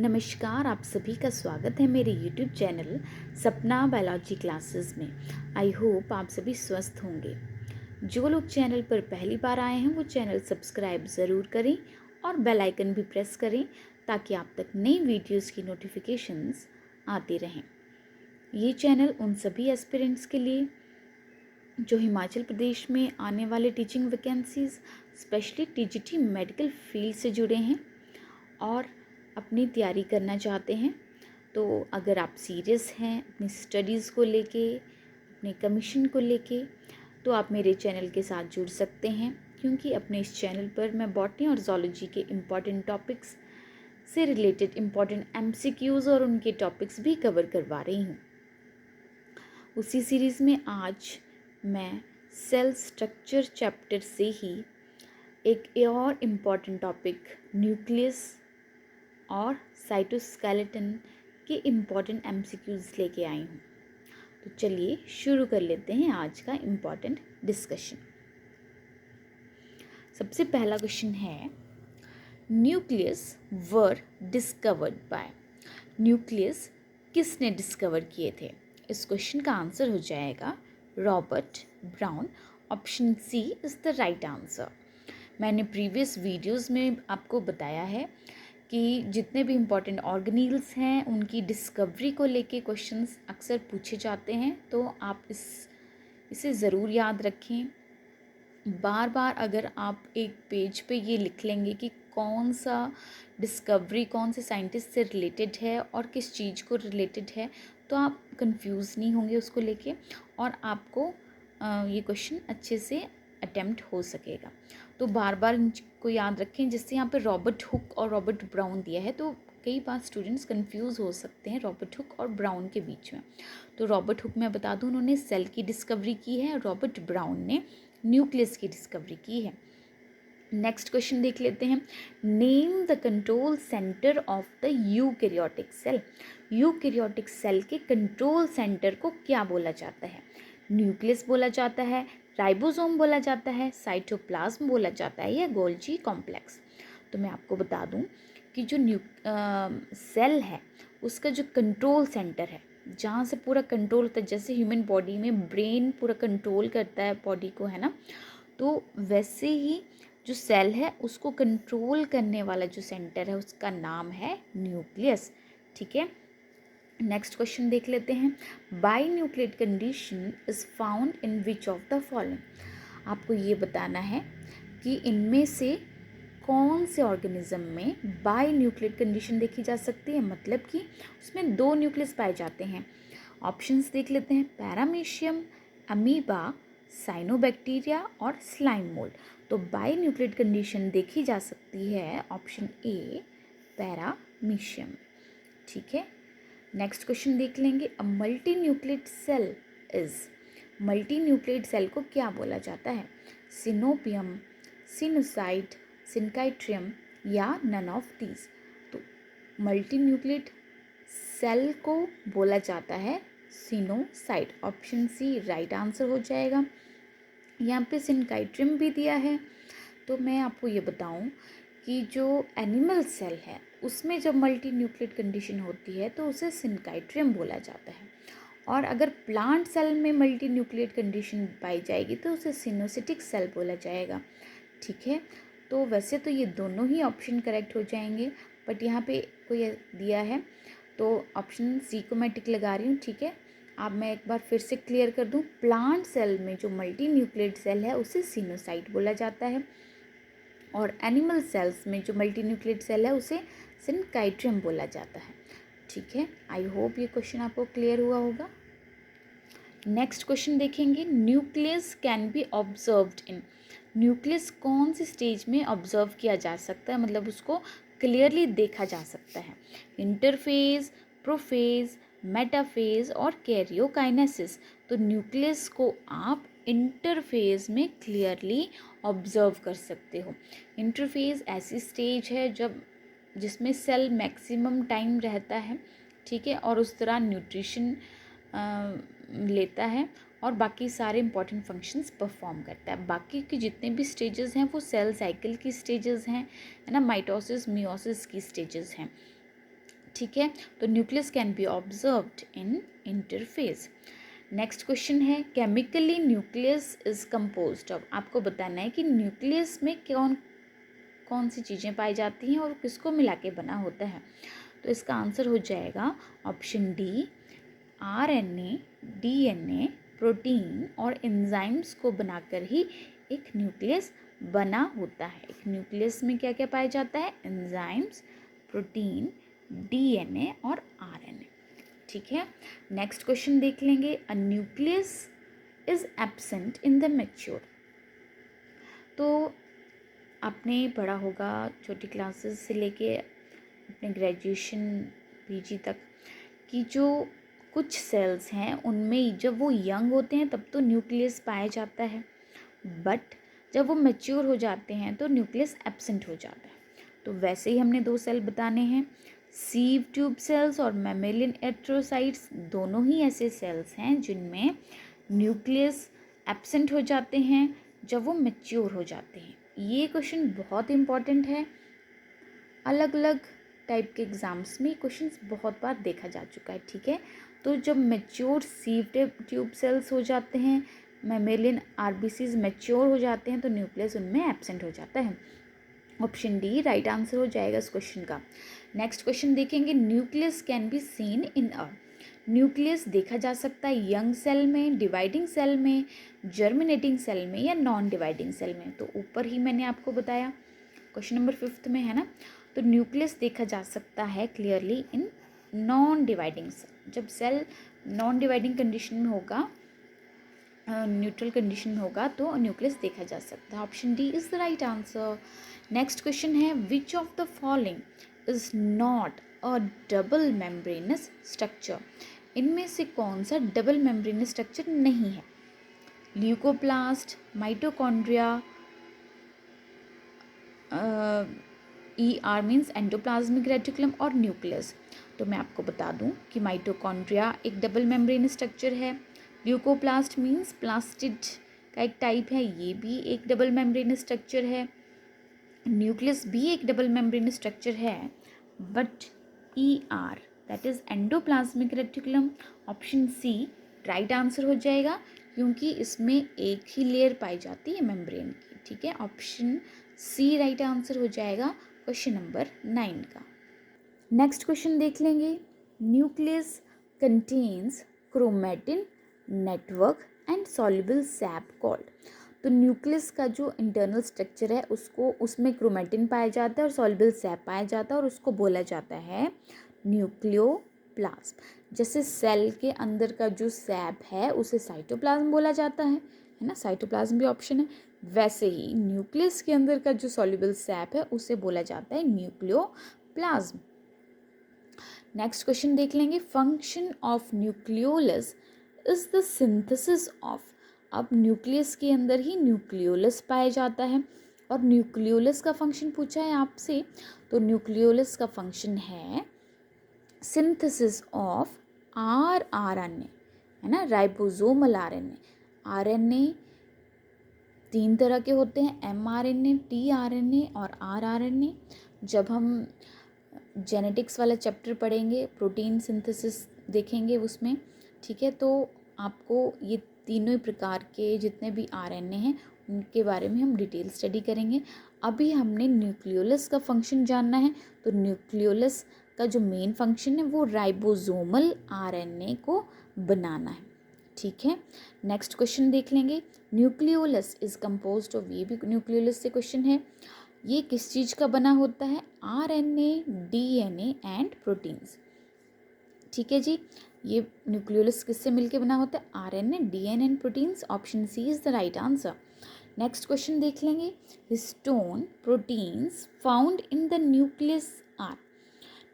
नमस्कार, आप सभी का स्वागत है मेरे यूट्यूब चैनल सपना बायोलॉजी क्लासेस में। आई होप आप सभी स्वस्थ होंगे। जो लोग चैनल पर पहली बार आए हैं वो चैनल सब्सक्राइब ज़रूर करें और बेल आइकन भी प्रेस करें ताकि आप तक नई वीडियोस की नोटिफिकेशंस आती रहें। ये चैनल उन सभी एस्पिरेंट्स के लिए जो हिमाचल प्रदेश में आने वाले teaching vacancies specially TGT medical field से जुड़े हैं और अपनी तैयारी करना चाहते हैं। तो अगर आप सीरियस हैं अपनी स्टडीज़ को लेके, अपने कमीशन को लेके, तो आप मेरे चैनल के साथ जुड़ सकते हैं, क्योंकि अपने इस चैनल पर मैं बॉटनी और ज़ूलॉजी के इम्पॉर्टेंट टॉपिक्स से रिलेटेड इम्पॉर्टेंट एमसीक्यूज़ और उनके टॉपिक्स भी कवर करवा रही हूँ। उसी सीरीज़ में आज मैं सेल स्ट्रक्चर चैप्टर से ही एक और इम्पॉर्टेंट टॉपिक न्यूक्लियस और साइटोस्केलेटन के इम्पॉर्टेंट एमसीक्यूज़ लेके आई हूँ। तो चलिए शुरू कर लेते हैं आज का इम्पॉर्टेंट डिस्कशन। सबसे पहला क्वेश्चन है, nucleus were discovered by. Nucleus किसने डिस्कवर किए थे? इस क्वेश्चन का आंसर हो जाएगा Robert Brown. Option C is the right answer. मैंने प्रीवियस वीडियोस में आपको बताया है कि जितने भी इम्पॉर्टेंट ऑर्गेनील्स हैं उनकी डिस्कवरी को लेके क्वेश्चंस अक्सर पूछे जाते हैं, तो आप इसे ज़रूर याद रखें। बार बार अगर आप एक पेज पे ये लिख लेंगे कि कौन सा डिस्कवरी कौन से साइंटिस्ट से रिलेटेड है और किस चीज़ को रिलेटेड है, तो आप कंफ्यूज नहीं होंगे उसको लेके और आपको ये क्वेश्चन अच्छे से अटेम्प्ट हो सकेगा। तो बार बार इनको याद रखें। जिससे यहाँ पे रॉबर्ट हुक और रॉबर्ट ब्राउन दिया है, तो कई बार स्टूडेंट्स कंफ्यूज हो सकते हैं रॉबर्ट हुक और ब्राउन के बीच में। तो रॉबर्ट हुक मैं बता दूँ उन्होंने सेल की डिस्कवरी की है, रॉबर्ट ब्राउन ने न्यूक्लियस की डिस्कवरी की है। नेक्स्ट क्वेश्चन देख लेते हैं। Name the control centre of the eukaryotic cell. Eukaryotic cell के कंट्रोल सेंटर को क्या बोला जाता है? न्यूक्लियस बोला जाता है, राइबोसोम बोला जाता है, साइटोप्लाज्म बोला जाता है या गोल्जी कॉम्प्लेक्स? तो मैं आपको बता दूं कि जो सेल है उसका जो कंट्रोल सेंटर है, जहाँ से पूरा कंट्रोल होता है, जैसे ह्यूमन बॉडी में ब्रेन पूरा कंट्रोल करता है बॉडी को, है ना, तो वैसे ही जो सेल है उसको कंट्रोल करने वाला जो सेंटर है उसका नाम है न्यूक्लियस। ठीक है, नेक्स्ट क्वेश्चन देख लेते हैं। By nucleate condition is found in which of the following. आपको ये बताना है कि इनमें से कौन से ऑर्गेनिज्म में बाई न्यूक्लियेट कंडीशन देखी जा सकती है, मतलब कि उसमें दो न्यूक्लियस पाए जाते हैं। ऑप्शंस देख लेते हैं। पैरामीशियम, अमीबा, साइनोबैक्टीरिया और स्लाइम मोल्ड। तो बाई न्यूक्लियेट कंडीशन देखी जा सकती है ऑप्शन ए पैरामीशियम। ठीक है, नेक्स्ट क्वेश्चन देख लेंगे। A multinucleate cell is. Multinucleate cell को क्या बोला जाता है? सिनोपियम, सिनोसाइट, सिनकाइट्रियम या नन ऑफ दीज? तो मल्टी न्यूक्लियेट सेल को बोला जाता है coenocyte. Option C right answer हो जाएगा। यहाँ पे सिनकाइट्रियम भी दिया है। तो मैं आपको ये बताऊं कि जो एनिमल सेल है उसमें जब मल्टी न्यूक्लियेट कंडीशन होती है तो उसे सिनकाइट्रियम बोला जाता है, और अगर प्लांट सेल में मल्टी न्यूक्लियेट कंडीशन पाई जाएगी तो उसे सिनोसिटिक सेल बोला जाएगा। ठीक है, तो वैसे तो ये दोनों ही ऑप्शन करेक्ट हो जाएंगे, बट यहाँ पे कोई दिया है तो ऑप्शन सी को मैं टिक लगा रही हूँ। ठीक है, अब मैं एक बार फिर से क्लियर कर दूँ। प्लांट सेल में जो मल्टी न्यूक्लियेट सेल है उसे सिनोसाइट बोला जाता है, और एनिमल सेल्स में जो मल्टी न्यूक्लियेट सेल है उसे सिनकाइट्रियम बोला जाता है। ठीक है, आई होप ये क्वेश्चन आपको क्लियर हुआ होगा। नेक्स्ट क्वेश्चन देखेंगे। Nucleus can be observed in. Nucleus कौन सी स्टेज में ऑब्जर्व किया जा सकता है, मतलब उसको क्लियरली देखा जा सकता है? इंटरफेज, प्रोफेज, मेटाफेज और कैरियोकाइनेसिस। तो न्यूक्लियस को आप इंटरफेज में क्लियरली ऑब्जर्व कर सकते हो। इंटरफेज ऐसी स्टेज है जब जिसमें सेल मैक्सिमम टाइम रहता है, ठीक है, और उस दौरान न्यूट्रिशन लेता है और बाकी सारे इंपॉर्टेंट फंक्शंस परफॉर्म करता है। बाकी के जितने भी स्टेजेस हैं वो सेल साइकिल की स्टेजेस हैं, है ना, माइटोसिस मियोसिस की स्टेजेस हैं। ठीक है, तो nucleus can be observed in interphase. Next question है chemically nucleus is composed of. आपको बताना है कि न्यूक्लियस में कौन कौन सी चीज़ें पाई जाती हैं और किसको मिला के बना होता है। तो इसका आंसर हो जाएगा option D, RNA, DNA, protein और एंजाइम्स को बनाकर ही एक न्यूक्लियस बना होता है। एक न्यूक्लियस में क्या क्या पाया जाता है? एंजाइम्स, प्रोटीन, डीएनए और आरएनए। ठीक है, नेक्स्ट क्वेश्चन देख लेंगे। A nucleus is absent in the mature. तो आपने पढ़ा होगा छोटी क्लासेस से लेके अपने ग्रेजुएशन पीजी तक कि जो कुछ सेल्स हैं उनमें जब वो यंग होते हैं तब तो न्यूक्लियस पाया जाता है, बट जब वो मैच्योर हो जाते हैं तो न्यूक्लियस एब्सेंट हो जाता है। तो वैसे ही हमने दो सेल बताने हैं, सीव ट्यूब सेल्स और मैमेलियन एरिथ्रोसाइट्स, दोनों ही ऐसे सेल्स हैं जिनमें न्यूक्लियस एब्सेंट हो जाते हैं जब वो मैच्योर हो जाते हैं। ये क्वेश्चन बहुत इंपॉर्टेंट है, अलग अलग टाइप के एग्ज़ाम्स में क्वेश्चंस बहुत बार देखा जा चुका है। ठीक है, तो जब मैच्योर सीव ट्यूब सेल्स हो जाते हैं, मैमेलियन आरबीसीज मैच्योर हो जाते हैं तो न्यूक्लियस उनमें एब्सेंट हो जाता है। ऑप्शन डी राइट आंसर हो जाएगा इस क्वेश्चन का। नेक्स्ट क्वेश्चन देखेंगे, nucleus can be seen in a. Nucleus देखा जा सकता है यंग सेल में, डिवाइडिंग सेल में, जर्मिनेटिंग सेल में या नॉन डिवाइडिंग सेल में। तो ऊपर ही मैंने आपको बताया, क्वेश्चन नंबर 5 में है ना। तो न्यूक्लियस देखा जा सकता है clearly in non dividing cell. जब सेल नॉन डिवाइडिंग कंडीशन में होगा, न्यूट्रल कंडीशन में होगा, तो न्यूक्लियस देखा जा सकता है। Option D is the right answer. Next question है, which of the following is not a double membranous structure. इनमें से कौन सा डबल मेम्ब्रेनस स्ट्रक्चर नहीं है? Leucoplast, mitochondria, ER means endoplasmic reticulum और न्यूक्लियस। तो मैं आपको बता दूं कि माइटोकॉन्ड्रिया एक डबल मेम्ब्रेन स्ट्रक्चर है, ल्यूकोप्लास्ट मीन्स प्लास्टिड का एक टाइप है, ये भी एक डबल मेम्ब्रेन स्ट्रक्चर है, न्यूक्लियस भी एक डबल मेम्ब्रेन स्ट्रक्चर है, but ER that is endoplasmic reticulum, option C right answer हो जाएगा क्योंकि इसमें एक ही लेयर पाई जाती है मेम्ब्रेन की। ठीक है, ऑप्शन सी राइट आंसर हो जाएगा क्वेश्चन नंबर 9 का। नेक्स्ट क्वेश्चन देख लेंगे, nucleus contains chromatin network and soluble SAP called. तो न्यूक्लियस का जो इंटरनल स्ट्रक्चर है उसमें क्रोमेटिन पाया जाता है और सॉल्युबल सैप पाया जाता है और उसको बोला जाता है न्यूक्लियोप्लाज्म। जैसे सेल के अंदर का जो सैप है उसे साइटोप्लाज्म बोला जाता है ना, साइटोप्लाज्म भी ऑप्शन है। वैसे ही न्यूक्लियस के अंदर का जो सॉल्युबल सैप है उसे बोला जाता है न्यूक्लियोप्लाज्म। नेक्स्ट क्वेश्चन देख लेंगे, function of nucleolus is the synthesis of. अब न्यूक्लियस के अंदर ही न्यूक्लियोलस पाया जाता है और न्यूक्लियोलस का फंक्शन पूछा है आपसे, तो न्यूक्लियोलस का फंक्शन है सिंथेसिस ऑफ RNA, है ना, राइबोसोमल RNA। RNA 3 तरह के होते हैं, mRNA, tRNA और rRNA। जब हम जेनेटिक्स वाला चैप्टर पढ़ेंगे, प्रोटीन सिंथेसिस देखेंगे उसमें, ठीक है, तो आपको ये तीनों ही प्रकार के जितने भी RNA हैं उनके बारे में हम डिटेल स्टडी करेंगे। अभी हमने न्यूक्लियोलस का फंक्शन जानना है, तो न्यूक्लियोलस का जो मेन फंक्शन है वो राइबोसोमल RNA को बनाना है। ठीक है, नेक्स्ट क्वेश्चन देख लेंगे, न्यूक्लियोलस इज कंपोज्ड ऑफ। ये भी न्यूक्लियोलस से क्वेश्चन है, ये किस चीज़ का बना होता है? RNA, DNA and proteins. ठीक है जी, ये न्यूक्लियोलस किससे मिलके बना होता है? RNA, DNA and proteins, option C is the right answer. Next question देख लेंगे, histone proteins found in the nucleus are.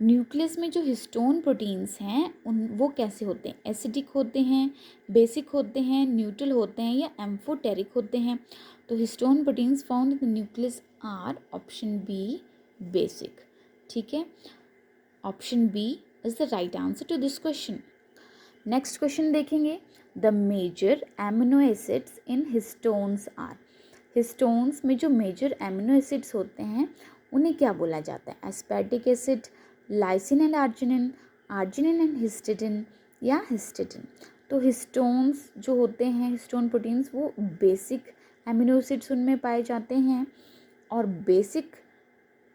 Nucleus में जो हिस्टोन प्रोटीन्स हैं वो कैसे होते हैं? एसिडिक होते हैं, बेसिक होते हैं, न्यूट्रल होते हैं या एम्फोटेरिक होते हैं? तो histone proteins found in the nucleus are option B basic. ठीक है, option B is the right answer to this question. Next question देखेंगे, the major amino acids in histones are. Histones में जो मेजर एमिनो एसिड्स होते हैं उन्हें क्या बोला जाता है? Aspartic acid, lysine and arginine, arginine and histidine या हिस्टिडिन। तो हिस्टोन्स जो होते हैं, हिस्टोन प्रोटीन्स, वो बेसिक एमिनो एसिड्स उनमें पाए जाते हैं। और बेसिक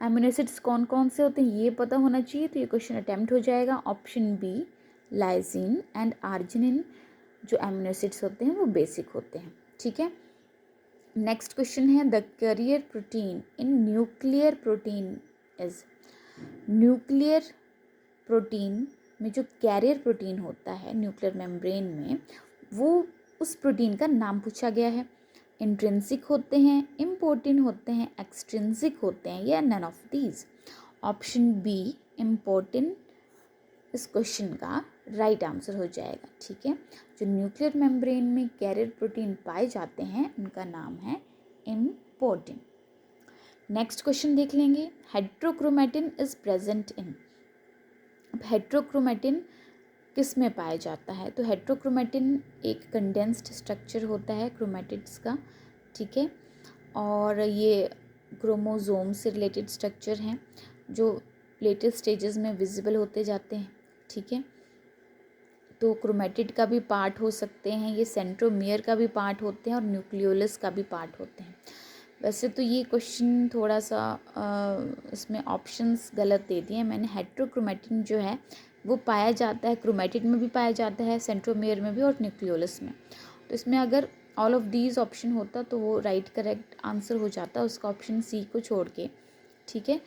एमिनो एसिड्स कौन कौन से होते हैं ये पता होना चाहिए, तो ये क्वेश्चन अटैम्प्ट हो जाएगा। Option B, lysine and arginine जो एमिनो एसिड्स होते हैं वो बेसिक होते हैं। ठीक है, नेक्स्ट क्वेश्चन है the carrier protein in nuclear protein is. Nuclear protein में जो कैरियर प्रोटीन होता है न्यूक्लियर मेम्ब्रेन में, वो उस प्रोटीन का नाम पूछा गया है। इंट्रिंसिक होते हैं, इम्पोर्टेंट होते हैं, एक्सट्रिंसिक होते हैं, या none of these. Option B important इस क्वेश्चन का राइट आंसर हो जाएगा। ठीक है, जो न्यूक्लियर मेम्ब्रेन में कैरियर प्रोटीन पाए जाते हैं उनका नाम है इम्पोर्टेंट। नेक्स्ट क्वेश्चन देख लेंगे, heterochromatin is present in. Heterochromatin किस में पाया जाता है? तो हेट्रोक्रोमेटिन एक कंडेंस्ड स्ट्रक्चर होता है क्रोमेटिड्स का। ठीक है, और ये क्रोमोसोम से रिलेटेड स्ट्रक्चर हैं जो लेटर स्टेजेस में विजिबल होते जाते हैं। ठीक है, तो क्रोमेटिड का भी पार्ट हो सकते हैं, ये सेंट्रोमियर का भी पार्ट होते हैं और न्यूक्लियोलस का भी पार्ट होते हैं। वैसे तो ये क्वेश्चन थोड़ा सा इसमें ऑप्शंस गलत दे दिए मैंने। हेट्रोक्रोमेटिन जो है वो पाया जाता है, क्रोमेटिड में भी पाया जाता है, सेंट्रोमियर में भी और न्यूक्लियोलस में। तो इसमें अगर ऑल ऑफ दीज ऑप्शन होता तो वो राइट करेक्ट आंसर हो जाता उसका, ऑप्शन सी को छोड़ के। ठीक है,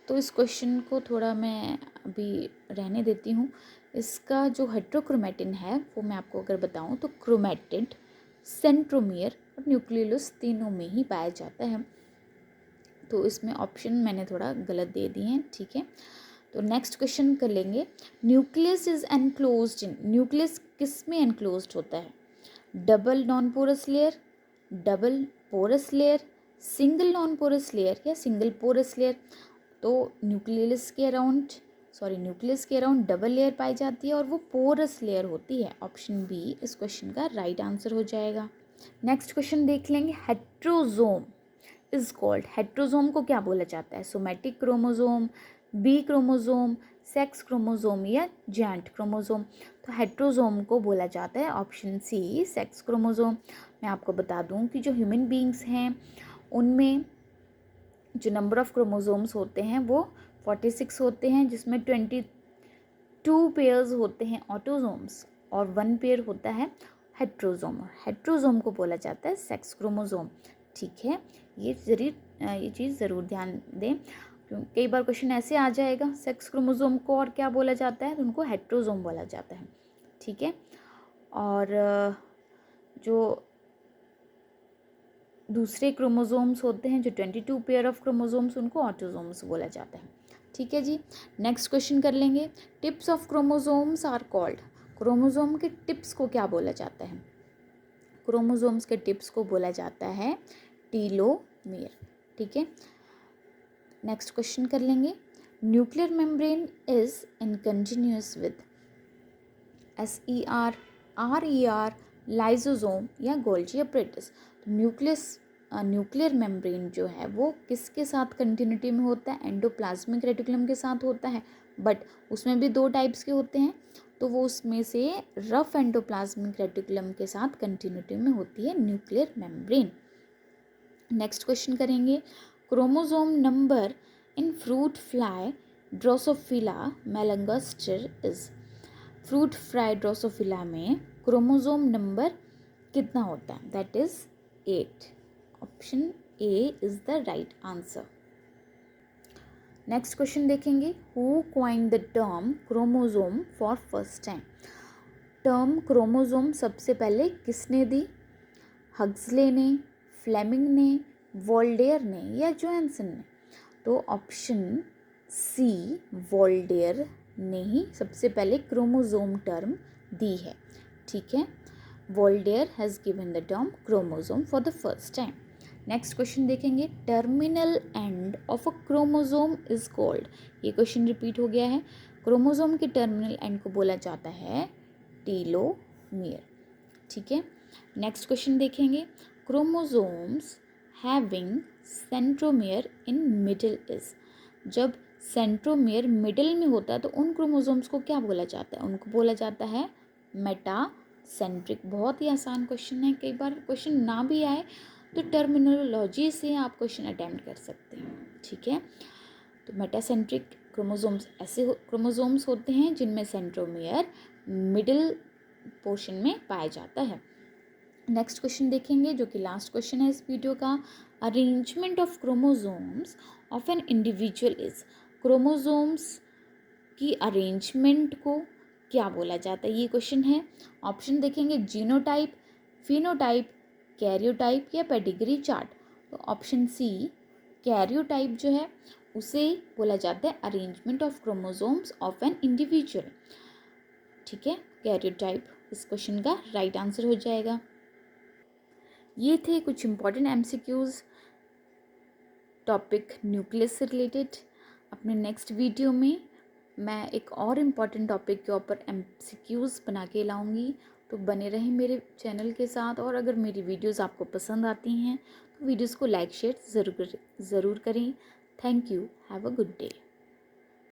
तो इस क्वेश्चन को थोड़ा मैं अभी रहने देती हूँ। इसका जो हेट्रोक्रोमेटिन है वो मैं आपको अगर बताऊँ तो क्रोमेटिड, सेंट्रोमियर और न्यूक्लियोलस तीनों में ही पाया जाता है। तो इसमें ऑप्शन मैंने थोड़ा गलत दे दिए हैं। ठीक है, तो नेक्स्ट क्वेश्चन कर लेंगे, nucleus is enclosed in. Nucleus किस में एनक्लोज्ड होता है? Double non porous layer, double porous layer, single non porous layer या सिंगल पोरस लेयर। तो न्यूक्लियस के अराउंड डबल लेयर पाई जाती है और वो पोरस लेयर होती है। ऑप्शन बी इस क्वेश्चन का राइट आंसर हो जाएगा। नेक्स्ट क्वेश्चन देख लेंगे, हेट्रोजोम इज कॉल्ड। हेट्रोजोम को क्या बोला जाता है? Somatic chromosome, B chromosome, sex chromosome या जॉइंट क्रोमोजोम। तो हेट्रोजोम को बोला जाता है ऑप्शन सी, सेक्स क्रोमोजोम। मैं आपको बता दूं कि जो ह्यूमन बींग्स हैं उनमें जो नंबर ऑफ क्रोमोजोम्स होते हैं वो 46 होते हैं, जिसमें 22 पेयर्स होते हैं ऑटोजोम्स और 1 पेयर होता है हेट्रोजोम। और हेट्रोजोम को बोला जाता है सेक्स क्रोमोजोम। ठीक है, ये चीज़ ज़रूर ध्यान दें, कई बार क्वेश्चन ऐसे आ जाएगा सेक्स क्रोमोजोम को और क्या बोला जाता है, तो उनको हेट्रोजोम बोला जाता है। ठीक है, और जो दूसरे क्रोमोजोम्स होते हैं जो 22 पेयर ऑफ क्रोमोजोम्स, उनको ऑटोजोम्स बोला जाता है। ठीक है जी, नेक्स्ट क्वेश्चन कर लेंगे, tips of chromosomes are called. Chromosome के टिप्स को क्या बोला जाता है? क्रोमोजोम्स के टिप्स को बोला जाता है टीलोमेयर। ठीक है, नेक्स्ट क्वेश्चन कर लेंगे, nuclear membrane is in continuous with SER, RER, lysosome या गोल्जी अपरेटस। न्यूक्लियर मेम्ब्रेन जो है वो किसके साथ कंटिन्यूटी में होता है? एंडोप्लाज्मिक रेटिकुलम के साथ होता है, बट उसमें भी 2 टाइप्स के होते हैं, तो वो उसमें से रफ एंडोप्लाज्मिक रेटिकुलम के साथ कंटिन्यूटी में होती है न्यूक्लियर मेम्ब्रेन। नेक्स्ट क्वेश्चन करेंगे, chromosome number in fruit fly drosophila melanogaster is. Fruit fly drosophila में क्रोमोसोम नंबर कितना होता है? That is 8। Option A is the right answer. Next question देखेंगे, who coined the term chromosome for first time. Term chromosome सबसे पहले किसने दी? Huxley ने, Fleming ने, वोल्डेयर ने या जोहानसन ने? तो ऑप्शन सी, वोल्डेयर ने ही सबसे पहले क्रोमोसोम टर्म दी है। ठीक है, Waldeyer has given the term chromosome for the first time. Next question देखेंगे, terminal end of a chromosome is called. ये क्वेश्चन रिपीट हो गया है। क्रोमोसोम के टर्मिनल एंड को बोला जाता है टीलोमियर। ठीक है, नेक्स्ट क्वेश्चन देखेंगे, chromosomes having centromere in middle is. जब सेंट्रोमियर मिडिल में होता है तो उन क्रोमोसोम्स को क्या बोला जाता है? उनको बोला जाता है मेटासेंट्रिक। बहुत ही आसान क्वेश्चन है, कई बार क्वेश्चन ना भी आए तो टर्मिनोलॉजी से आप क्वेश्चन अटेम्प्ट कर सकते हैं, ठीक है। तो मेटासेंट्रिक क्रोमोसोम्स ऐसे क्रोमोसोम्स होते हैं जिनमें सेंट्रोमियर मिडिल पोर्शन में पाया जाता है। नेक्स्ट क्वेश्चन देखेंगे जो कि लास्ट क्वेश्चन है इस वीडियो का। Arrangement of chromosomes of an individual is. Chromosomes की अरेंजमेंट को क्या बोला जाता है, ये क्वेश्चन है। ऑप्शन देखेंगे जीनोटाइप, फिनोटाइप, कैरियोटाइप या पेडिग्री चार्ट। तो ऑप्शन सी कैरियोटाइप जो है उसे बोला जाता है arrangement of chromosomes of an individual, ठीक है। कैरियोटाइप इस क्वेश्चन का राइट आंसर हो जाएगा। ये थे कुछ इंपॉर्टेंट एमसीक्यूज टॉपिक न्यूक्लियस से रिलेटेड। अपने नेक्स्ट वीडियो में मैं एक और इम्पॉर्टेंट टॉपिक के ऊपर एमसीक्यूज बना के लाऊंगी, तो बने रहें मेरे चैनल के साथ। और अगर मेरी वीडियोस आपको पसंद आती हैं तो वीडियोस को लाइक शेयर ज़रूर करें। Thank you, have a good day.